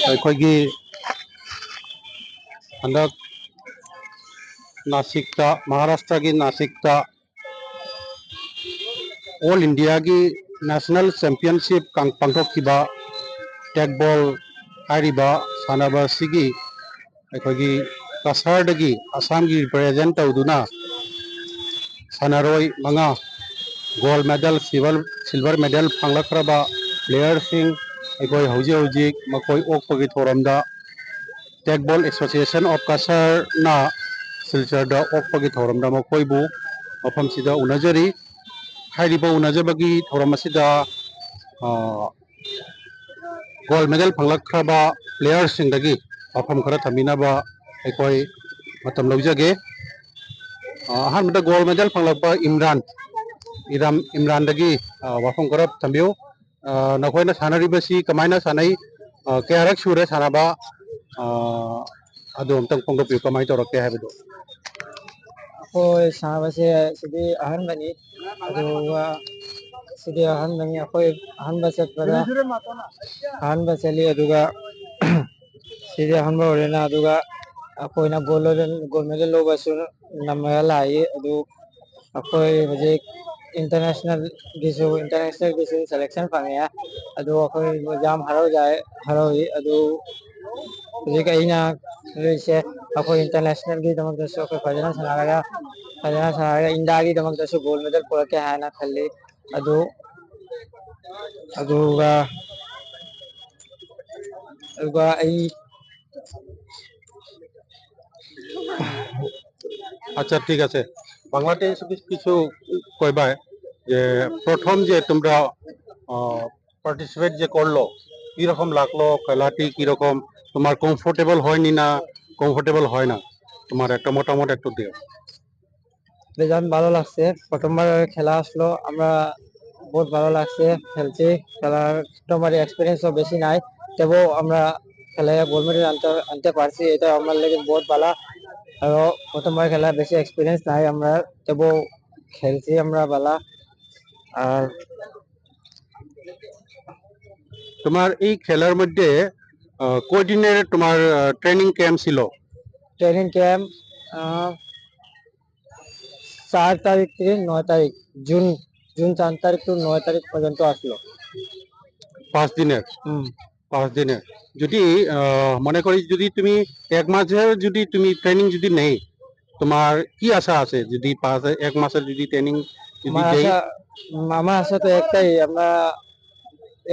ꯑꯩꯈꯣꯏꯒꯤ ꯍꯟꯗꯛ ꯅꯥꯁꯤꯛꯇ ꯃꯍꯥꯔꯥꯁꯇ꯭ꯔꯒꯤ ꯅꯥꯁꯤꯛꯇ ꯑꯣꯜ ꯏꯟꯗꯤꯌꯥꯒꯤ ꯅꯦꯁꯅꯦꯜ ꯆꯦꯝꯄꯤꯌꯟꯁꯤꯞ ꯄꯥꯡꯊꯣꯛꯈꯤꯕ ꯇꯦꯛꯕꯣꯜ ꯍꯥꯏꯔꯤꯕ ꯁꯥꯟꯅꯕ ꯑꯁꯤꯒꯤ ꯑꯩꯈꯣꯏꯒꯤ ꯀꯁꯥꯔꯗꯒꯤ ꯑꯁꯥꯝꯒꯤ ꯔꯤꯄ꯭ꯔꯖꯦꯟ ꯇꯧꯗꯨꯅ ꯁꯥꯟꯅꯔꯣꯏ 5 ꯒꯣꯜ ꯃꯦꯗꯜ ꯁꯤꯜꯚꯔ ꯃꯦꯗꯜ ꯐꯪꯂꯛꯈ꯭ꯔꯕ ꯄ꯭ꯂꯦꯌꯔꯁꯤꯡ ꯑꯩꯈꯣꯏ ꯍꯧꯖꯤꯛ ꯃꯈꯣꯏ ꯑꯣꯛꯄꯒꯤ ꯊꯧꯔꯝꯗ ꯇꯦꯛꯕꯣꯜ ꯑꯦꯁꯣꯁꯤꯌꯦꯁꯟ ꯑꯣꯐ ꯀꯁꯥꯔꯅ ꯁꯤꯜꯆꯔꯗ ꯑꯣꯛꯄꯒꯤ ꯊꯧꯔꯝꯗ ꯃꯈꯣꯏꯕꯨ ꯃꯐꯝꯁꯤꯗ ꯎꯅꯖꯔꯤ ꯍꯥꯏꯔꯤꯕ ꯎꯅꯖꯕꯒꯤ ꯊꯧꯔꯝ ꯑꯁꯤꯗ ꯒꯣꯜ ꯃꯦꯗꯜ ꯐꯪꯂꯛꯈ꯭ꯔꯕ ꯄ꯭ꯂꯦꯌꯔꯁꯤꯡꯗꯒꯤ ꯋꯥꯐꯝ ꯈꯔ ꯊꯝꯕꯤꯅꯕ ꯑꯩꯈꯣꯏ ꯃꯇꯝ ꯂꯧꯖꯒꯦ ꯑꯍꯥꯟꯕꯗ ꯒꯣꯜ ꯃꯦꯗꯜ ꯐꯪꯂꯛꯄ ꯏꯝꯔꯥꯟꯗꯒꯤ ꯋꯥꯐꯝ ꯈꯔ ꯊꯝꯕꯤꯌꯨ ꯅꯈꯣꯏꯅ ꯁꯥꯟꯅꯔꯤꯕꯁꯤ ꯀꯃꯥꯏꯅ ꯁꯥꯟꯅꯩ ꯀꯌꯥꯔꯛ ꯁꯨꯔꯦ ꯁꯥꯟꯅꯕ ꯑꯗꯨ ꯑꯝꯇꯪ ꯐꯣꯡꯗꯣꯛꯄꯤꯌꯨ ꯀꯃꯥꯏꯅ ꯇꯧꯔꯛꯀꯦ ꯍꯥꯏꯕꯗꯨ ꯑꯩꯈꯣꯏ ꯁꯥꯟꯅꯕꯁꯦ ꯁꯤꯗꯤ ꯑꯍꯥꯟꯕꯅꯤ ꯑꯗꯨꯒ ꯁꯤꯗꯤ ꯑꯍꯥꯟꯕꯅꯤ ꯑꯩꯈꯣꯏ ꯑꯍꯥꯟꯕ ꯆꯠꯄꯗ ꯑꯍꯥꯟꯕ ꯆꯠꯂꯤ ꯑꯗꯨꯒ ꯁꯤꯗꯤ ꯑꯍꯥꯟꯕ ꯑꯣꯏꯔꯦꯅ ꯑꯗꯨꯒ ꯑꯩꯈꯣꯏꯅ ꯒꯣꯜ ꯃꯦꯗꯜ ꯂꯧꯕꯁꯨ ꯅꯝꯃꯒ ꯂꯥꯛꯏ ꯑꯗꯨ ꯑꯩꯈꯣꯏ ꯍꯧꯖꯤꯛ ꯏꯟꯇꯔꯅꯦꯁꯅꯦꯜꯒꯤꯁꯨ ꯁꯦꯂꯦꯛꯁꯟ ꯐꯪꯉꯦ ꯑꯗꯨ ꯑꯩꯈꯣꯏ ꯌꯥꯝ ꯍꯔꯥꯎꯏ ꯑꯗꯨ ꯍꯧꯖꯤꯛ ꯑꯩꯅ ꯈꯜꯂꯤꯁꯦ ꯑꯩꯈꯣꯏ ꯏꯟꯇꯔꯅꯦꯁꯅꯦꯜꯒꯤꯗꯃꯛꯇꯁꯨ ꯑꯩꯈꯣꯏ ꯐꯖꯅ ꯁꯥꯟꯅꯔꯒ ꯏꯟꯗꯤꯌꯥꯒꯤꯗꯃꯛꯇꯁꯨ ꯒꯣꯜ ꯃꯦꯗꯜ ꯄꯨꯔꯛꯀꯦ ꯍꯥꯏꯅ ꯈꯜꯂꯤ ꯑꯗꯨꯒ ꯑꯩ আচ্ছা ঠিক আছে বাংলাদেশ কিছু কইবাই যে প্রথম যে তোমরা পার্টিসিপেট যে করলো কিরকম লাগলো খেলাটি কিরকম তোমার কমফোর্টেবল হয়নি না কমফোর্টেবল হয় না তোমার একটা মতামত একটু দিও বেজান ভালো লাগছে প্রথমবার খেলা আসলো আমরা বহুত ভালো লাগছে খেলছি খেলার তোমার এক্সপিরিয়েন্সও বেশি নাই তবুও আমরা খেলায় গোল্ড মেডেল আনতে পারছি এটা আমার লেগে বহুত ভালো আর প্রথমবার খেলা বেশি এক্সপিরিয়েন্স নাই আমরা তবুও খেলছি আমরা ভালো আর তোমার এই খেলার মধ্যে কয়দিনের তোমার ট্রেনিং ক্যাম্প ছিল ট্রেনিং ক্যাম্প 4 তারিখ থেকে 9 তারিখ জুন 4 তারিখ টু 9 তারিখ পর্যন্ত আসলো 5 দিনের 5 দিনের যদি মনে করি যদি তুমি এক মাসের যদি তুমি ট্রেনিং যদি নেই তোমার কি আশা আছে যদি এক মাসের যদি ট্রেনিং যদি দেই আমার আশা তো একটাই আমরা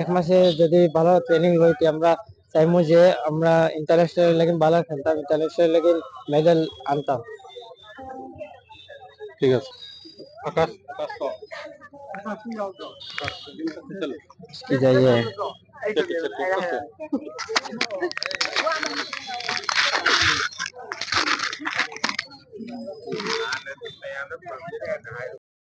এক মাসে যদি ভালো ট্রেনিং লইতে আমরা চাইমু যে আমরা ইন্টারন্যাশনাল লেগে ভালো খেলতাম ইন্টারন্যাশনাল লেগে মেডেল আনতাম ঠিক আছে আকাশ কি যাইয়ে